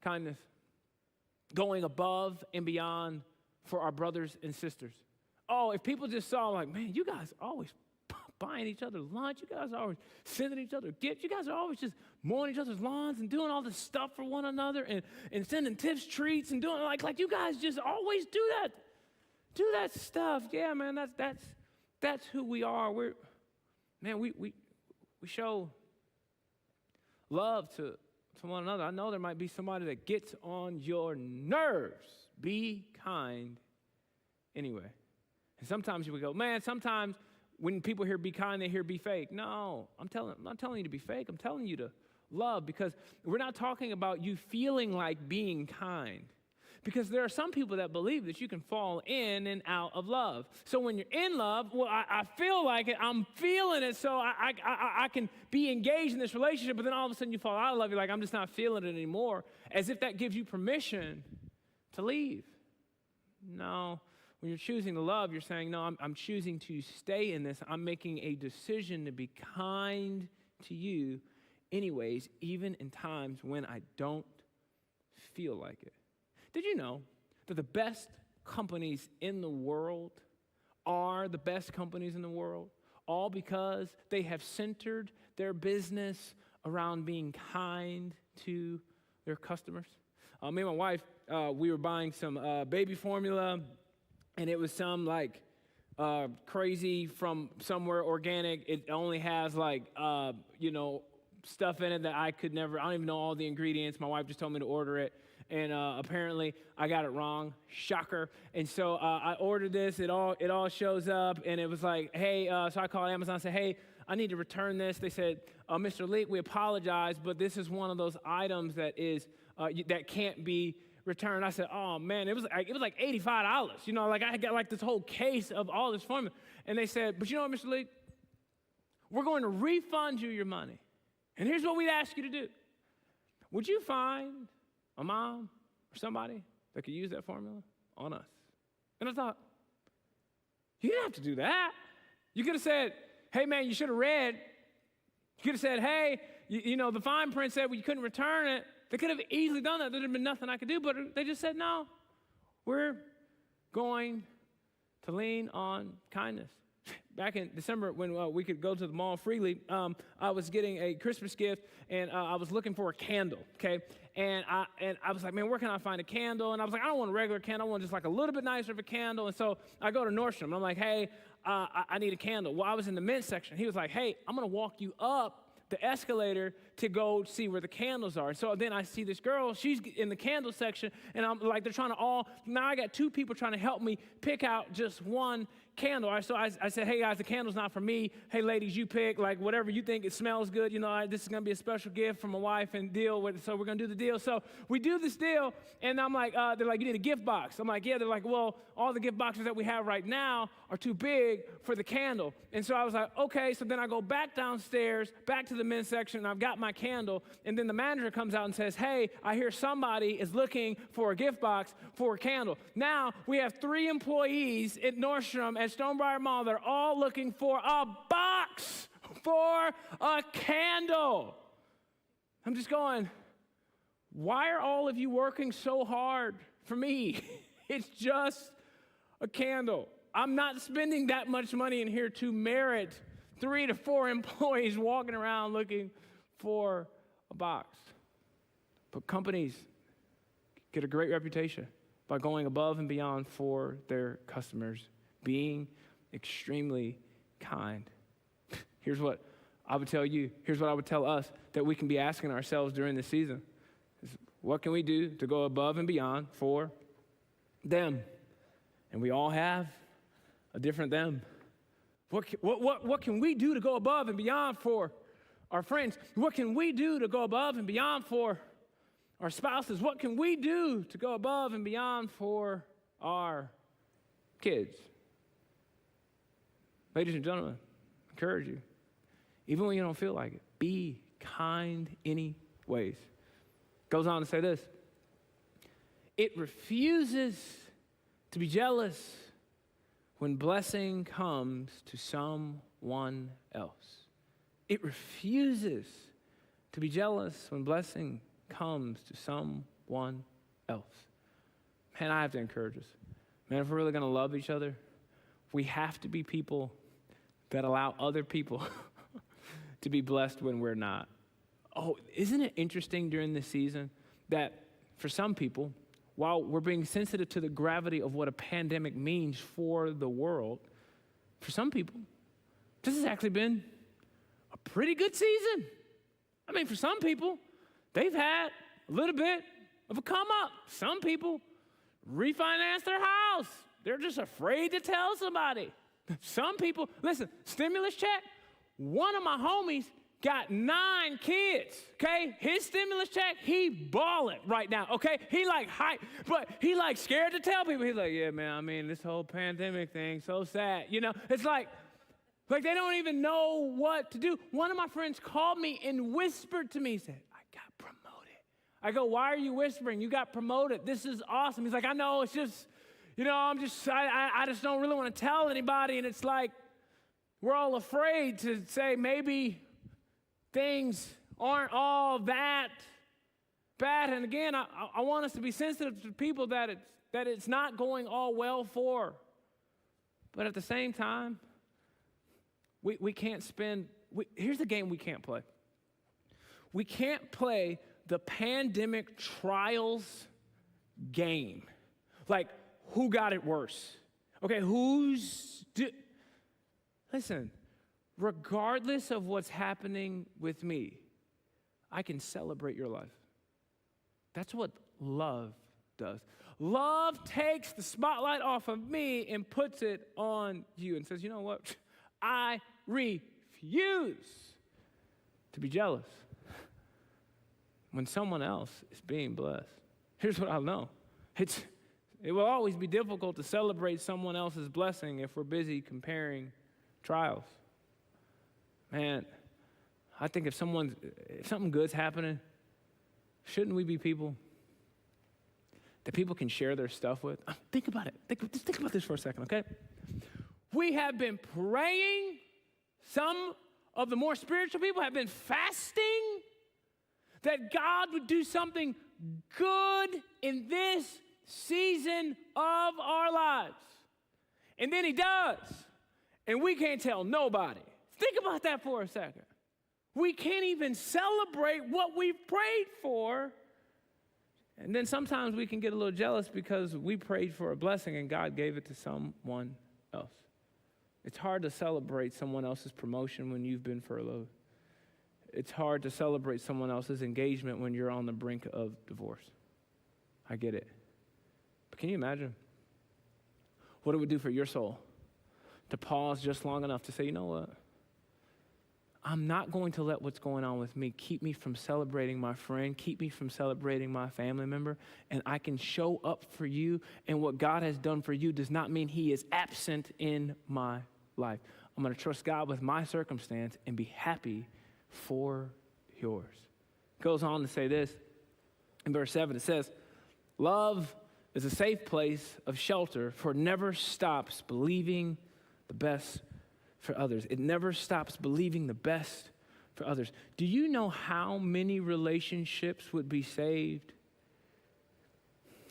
Kindness. Going above and beyond for our brothers and sisters. Oh, if people just saw like, man, you guys are always buying each other lunch. You guys are always sending each other gifts. You guys are always just mowing each other's lawns and doing all this stuff for one another and sending tips, treats, and doing like you guys just always do that. Do that stuff. Yeah, man, that's who we are. We show love to one another. I know there might be somebody that gets on your nerves. Be kind anyway. And sometimes we go, man, sometimes when people hear be kind, they hear be fake. No, I'm not telling you to be fake. I'm telling you to love, because we're not talking about you feeling like being kind. Because there are some people that believe that you can fall in and out of love. So when you're in love, well, I feel like it. I'm feeling it, so I can be engaged in this relationship, but then all of a sudden you fall out of love. You're like, I'm just not feeling it anymore, as if that gives you permission to leave. No. When you're choosing to love, you're saying, no, I'm choosing to stay in this. I'm making a decision to be kind to you anyways, even in times when I don't feel like it. Did you know that the best companies in the world are the best companies in the world, all because they have centered their business around being kind to their customers. Me and my wife, we were buying some baby formula, and it was some like crazy from somewhere organic. It only has like, stuff in it that I don't even know all the ingredients. My wife just told me to order it. And apparently I got it wrong. Shocker. And so I ordered this. It all shows up, and it was like, hey, so I called Amazon and said, hey, I need to return this. They said, Mr. Leak, we apologize, but this is one of those items that is that can't be returned. I said, oh man, it was like $85. Like I got like this whole case of all this formula. And they said, but you know what, Mr. Leak? We're going to refund you your money. And here's what we'd ask you to do. Would you find a mom or somebody that could use that formula on us? And I thought, you didn't have to do that. You could have said, hey man, you should have read. You could have said, hey, the fine print said you couldn't return it. They could have easily done that. There'd have been nothing I could do, but they just said, no, we're going to lean on kindness. Back in December, when we could go to the mall freely, I was getting a Christmas gift, and I was looking for a candle, okay? And I was like, man, where can I find a candle? And I was like, I don't want a regular candle. I want just like a little bit nicer of a candle. And so I go to Nordstrom, and I'm like, hey, I need a candle. Well, I was in the men's section. He was like, hey, I'm going to walk you up the escalator to go see where the candles are. And so then I see this girl, she's in the candle section, and I'm like, now I got two people trying to help me pick out just one candle. So I said, hey guys, the candle's not for me. Hey ladies, you pick like whatever you think it smells good. This is gonna be a special gift from my wife and deal with it. So we're gonna do the deal. So we do this deal, and I'm like, they're like, you need a gift box. I'm like, yeah. They're like, well, all the gift boxes that we have right now are too big for the candle. And so I was like, okay. So then I go back downstairs, back to the men's section, and I've got my candle. And then the manager comes out and says, hey, I hear somebody is looking for a gift box for a candle. Now we have 3 employees at Nordstrom at Stonebriar Mall. They're all looking for a box for a candle. I'm just going, why are all of you working so hard for me? It's just a candle. I'm not spending that much money in here to merit 3 to 4 employees walking around looking for a box. But companies get a great reputation by going above and beyond for their customers, being extremely kind. Here's what I would tell you. Here's what I would tell us that we can be asking ourselves during this season. What can we do to go above and beyond for them? And we all have a different them. What can we do to go above and beyond for our friends? What can we do to go above and beyond for our spouses? What can we do to go above and beyond for our kids? Ladies and gentlemen, I encourage you, even when you don't feel like it, be kind anyways. Goes on to say this: it refuses to be jealous when blessing comes to someone else. It refuses to be jealous when blessing comes to someone else. Man, I have to encourage us. Man, if we're really going to love each other, we have to be people that allow other people to be blessed when we're not. Oh, isn't it interesting during this season that for some people, while we're being sensitive to the gravity of what a pandemic means for the world, for some people, this has actually been a pretty good season. I mean, for some people, they've had a little bit of a come up. Some people refinance their house. They're just afraid to tell somebody. Some people, listen, stimulus check, one of my homies got 9 kids, okay? His stimulus check, he balling right now, okay? He like hype, but he like scared to tell people. He's like, yeah, man, I mean, this whole pandemic thing, so sad. It's like they don't even know what to do. One of my friends called me and whispered to me, he said, I got promoted. I go, why are you whispering? You got promoted. This is awesome. He's like, I know, it's just, I just don't really want to tell anybody. And it's like, we're all afraid to say maybe things aren't all that bad. And again, I want us to be sensitive to people that it's not going all well for. But at the same time, we can't here's the game we can't play. We can't play the pandemic trials game. Like, who got it worse? Okay, listen, regardless of what's happening with me, I can celebrate your life. That's what love does. Love takes the spotlight off of me and puts it on you and says, you know what? I refuse to be jealous when someone else is being blessed. Here's what I'll know. It will always be difficult to celebrate someone else's blessing if we're busy comparing trials. Man, I think if something good's happening, shouldn't we be people that people can share their stuff with? Think about it. Just think about this for a second, okay? We have been praying. Some of the more spiritual people have been fasting that God would do something good in this season of our lives. And then he does. And we can't tell nobody. Think about that for a second. We can't even celebrate what we've prayed for. And then sometimes we can get a little jealous because we prayed for a blessing and God gave it to someone else. It's hard to celebrate someone else's promotion when you've been furloughed. It's hard to celebrate someone else's engagement when you're on the brink of divorce. I get it. But can you imagine what it would do for your soul to pause just long enough to say, you know what? I'm not going to let what's going on with me keep me from celebrating my friend, keep me from celebrating my family member, and I can show up for you, and what God has done for you does not mean he is absent in my life. I'm going to trust God with my circumstance and be happy for yours. It goes on to say this. In verse 7, it says, love is a safe place of shelter, for it never stops believing the best for others. It never stops believing the best for others. Do you know how many relationships would be saved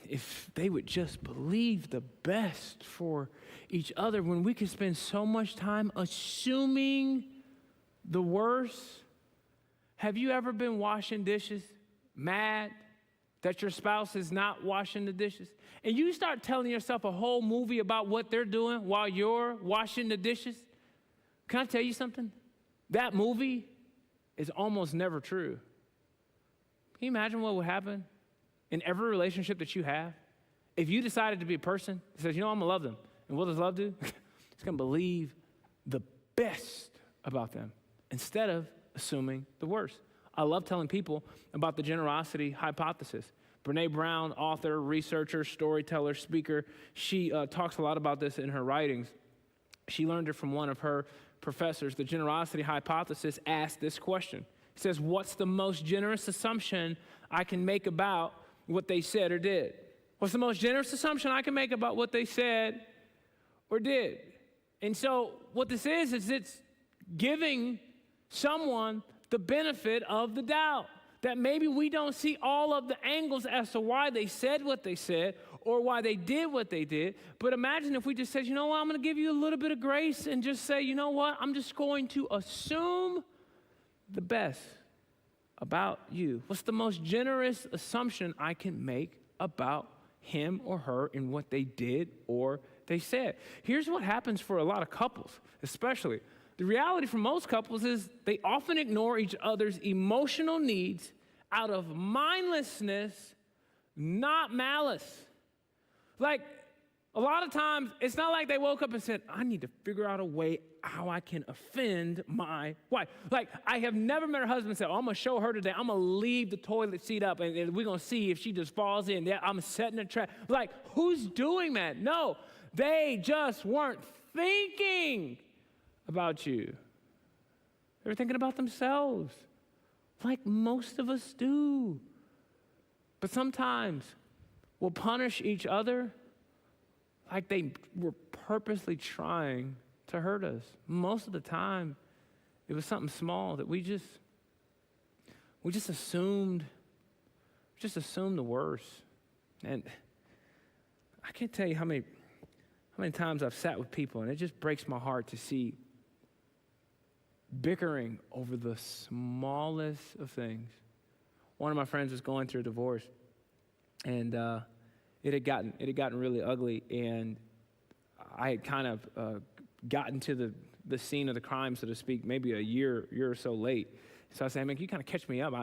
if they would just believe the best for each other, when we could spend so much time assuming the worst? Have you ever been washing dishes, mad that your spouse is not washing the dishes? And you start telling yourself a whole movie about what they're doing while you're washing the dishes? Can I tell you something? That movie is almost never true. Can you imagine what would happen in every relationship that you have if you decided to be a person that says, you know, I'm going to love them. And what does love do? It's going to believe the best about them instead of assuming the worst. I love telling people about the generosity hypothesis. Brene Brown, author, researcher, storyteller, speaker, she talks a lot about this in her writings. She learned it from one of her professors. The generosity hypothesis asked this question. It says, what's the most generous assumption I can make about what they said or did? What's the most generous assumption I can make about what they said or did? And so what this is it's giving someone the benefit of the doubt, that maybe we don't see all of the angles as to why they said what they said or why they did what they did. But imagine if we just said, you know what, I'm going to give you a little bit of grace and just say, you know what, I'm just going to assume the best about you. What's the most generous assumption I can make about him or her and what they did or they said? Here's what happens for a lot of couples, especially. The reality for most couples is they often ignore each other's emotional needs out of mindlessness, not malice. Like, a lot of times, it's not like they woke up and said, I need to figure out a way how I can offend my wife. Like, I have never met her husband and said, oh, I'm going to show her today. I'm going to leave the toilet seat up, and we're going to see if she just falls in. Yeah, I'm setting a trap. Like, who's doing that? No, they just weren't thinking about you. They were thinking about themselves, like most of us do. But sometimes we'll punish each other like they were purposely trying to hurt us. Most of the time, it was something small that we just assumed the worst. And I can't tell you how many how many times I've sat with people, and it just breaks my heart to see bickering over the smallest of things. One of my friends was going through a divorce, and it had gotten really ugly, and I had kind of gotten to the scene of the crime, so to speak, maybe a year or so late. So I said, man, can you kind of catch me up?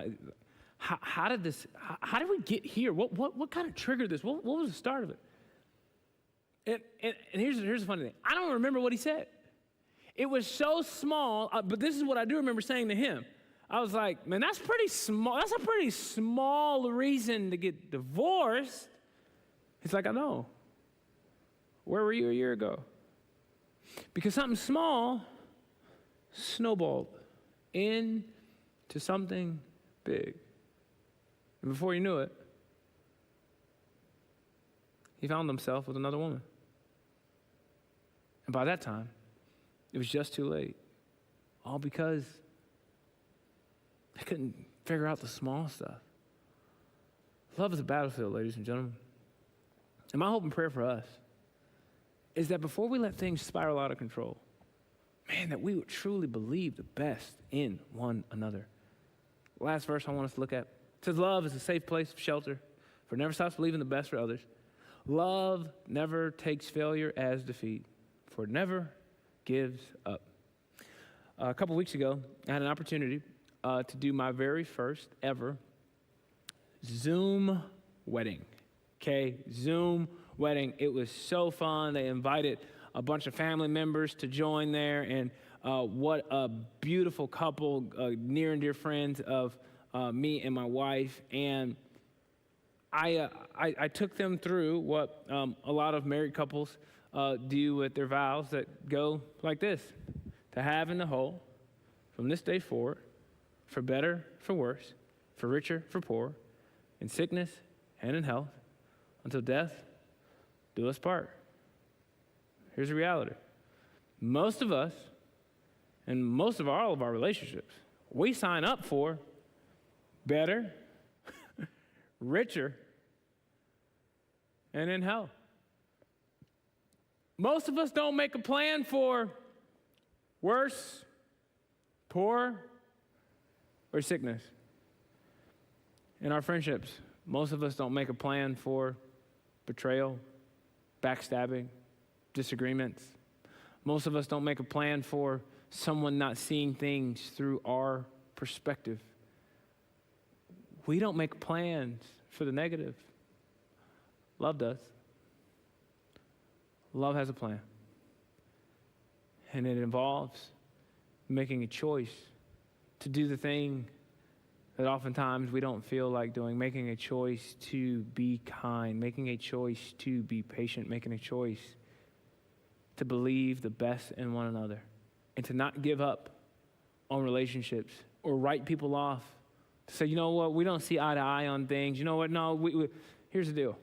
How did we get here? What kind of triggered this? What was the start of it? And here's the funny thing. I don't remember what he said. It was so small, but this is what I do remember saying to him. I was like, man, that's pretty small. That's a pretty small reason to get divorced. He's like, I know. Where were you a year ago? Because something small snowballed into something big. And before you knew it, he found himself with another woman. And by that time, it was just too late. All because I couldn't figure out the small stuff. Love is a battlefield, ladies and gentlemen. And my hope and prayer for us is that before we let things spiral out of control, man, that we would truly believe the best in one another. Last verse I want us to look at. It says, love is a safe place of shelter, for it never stops believing the best for others. Love never takes failure as defeat, for it never gives up. A couple weeks ago, I had an opportunity to do my very first ever Zoom wedding. Okay, Zoom wedding. It was so fun. They invited a bunch of family members to join there, and what a beautiful couple, near and dear friends of me and my wife. And I took them through what a lot of married couples do with their vows that go like this: to have and to hold, from this day forward, for better, for worse, for richer, for poor, in sickness and in health, until death do us part. Here's the reality. Most of us, and all of our relationships, we sign up for better, richer, and in health. Most of us don't make a plan for worse, poor, or sickness. In our friendships, most of us don't make a plan for betrayal, backstabbing, disagreements. Most of us don't make a plan for someone not seeing things through our perspective. We don't make plans for the negative. Love does. Love has a plan. And it involves making a choice to do the thing that oftentimes we don't feel like doing, making a choice to be kind, making a choice to be patient, making a choice to believe the best in one another, and to not give up on relationships or write people off. To say, you know what, we don't see eye to eye on things. You know what, no, here's the deal.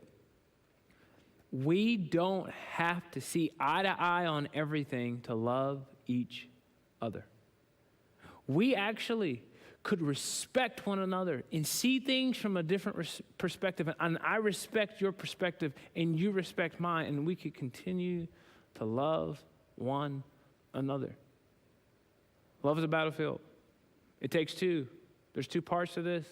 We don't have to see eye to eye on everything to love each other. We actually could respect one another and see things from a different perspective. And I respect your perspective and you respect mine, and we could continue to love one another. Love is a battlefield. It takes two. There's two parts to this.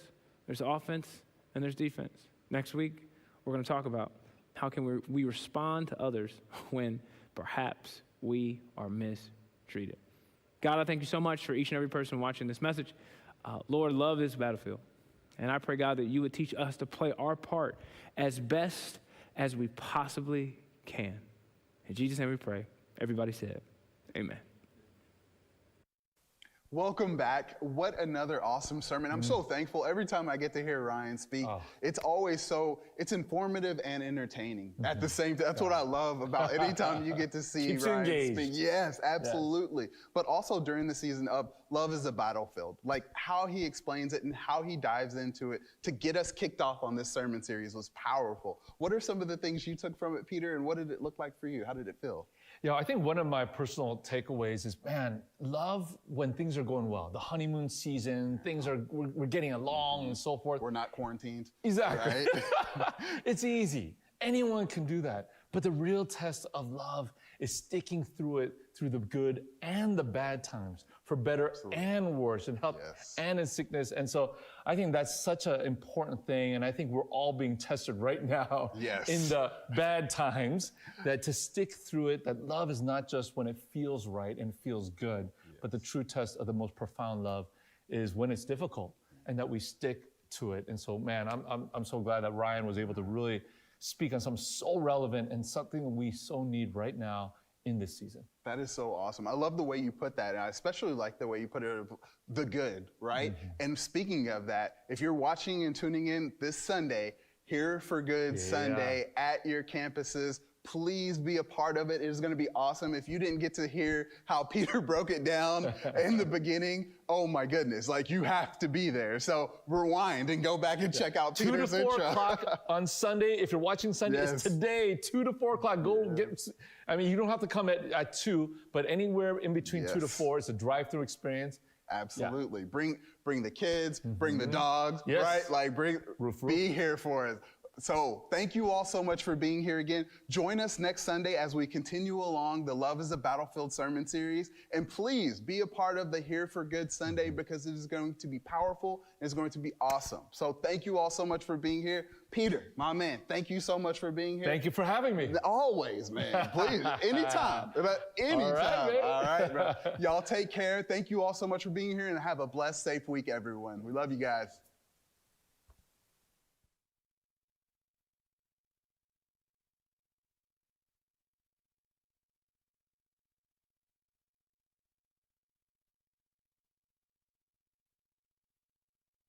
There's offense and there's defense. Next week, we're going to talk about how can we respond to others when perhaps we are mistreated. God, I thank you so much for each and every person watching this message. Lord, love is a battlefield. And I pray, God, that you would teach us to play our part as best as we possibly can. In Jesus' name we pray. Everybody said, amen. Welcome back. What another awesome sermon. I'm so thankful every time I get to hear Ryan speak. It's always it's informative and entertaining at the same time. That's what I love about anytime you get to see Ryan speak. Yes, absolutely. Yes. But also during the season of Love is a Battlefield, like how he explains it and how he dives into it to get us kicked off on this sermon series was powerful. What are some of the things you took from it, Peter, and what did it look like for you? How did it feel? Yeah, I think one of my personal takeaways is, man, love when things are going well. The honeymoon season, we're getting along and so forth. We're not quarantined. Exactly. Right? It's easy. Anyone can do that. But the real test of love is sticking through it, through the good and the bad times, for better and worse, in health and in sickness. And so I think that's such an important thing. And I think we're all being tested right now in the bad times, that to stick through it, that love is not just when it feels right and feels good, but the true test of the most profound love is when it's difficult, and that we stick to it. And so, man, I'm so glad that Ryan was able to really speak on something so relevant and something we so need right now in this season. That is so awesome. I love the way you put that. And I especially like the way you put it, the good, right? And speaking of that, if you're watching and tuning in this Sunday, Here for Good Sunday at your campuses, please be a part of it. It is going to be awesome. If you didn't get to hear how Peter broke it down in the beginning, oh my goodness, like you have to be there. So rewind and go back and check out Peter's 2 to 4 intro. o'clock on Sunday. If you're watching Sunday, it's today, 2 to 4 o'clock. Go get, I mean, you don't have to come at 2, but anywhere in between 2 to 4, it's a drive-through experience. Absolutely. Bring the kids, bring the dogs, right? Like be here for us. So thank you all so much for being here again. Join us next Sunday as we continue along the Love is a Battlefield sermon series. And please be a part of the Here for Good Sunday, because it is going to be powerful and it's going to be awesome. So thank you all so much for being here. Peter, my man, thank you so much for being here. Thank you for having me. Always, man. Please, anytime. Anytime. All right, bro. Y'all take care. Thank you all so much for being here, and have a blessed, safe week, everyone. We love you guys.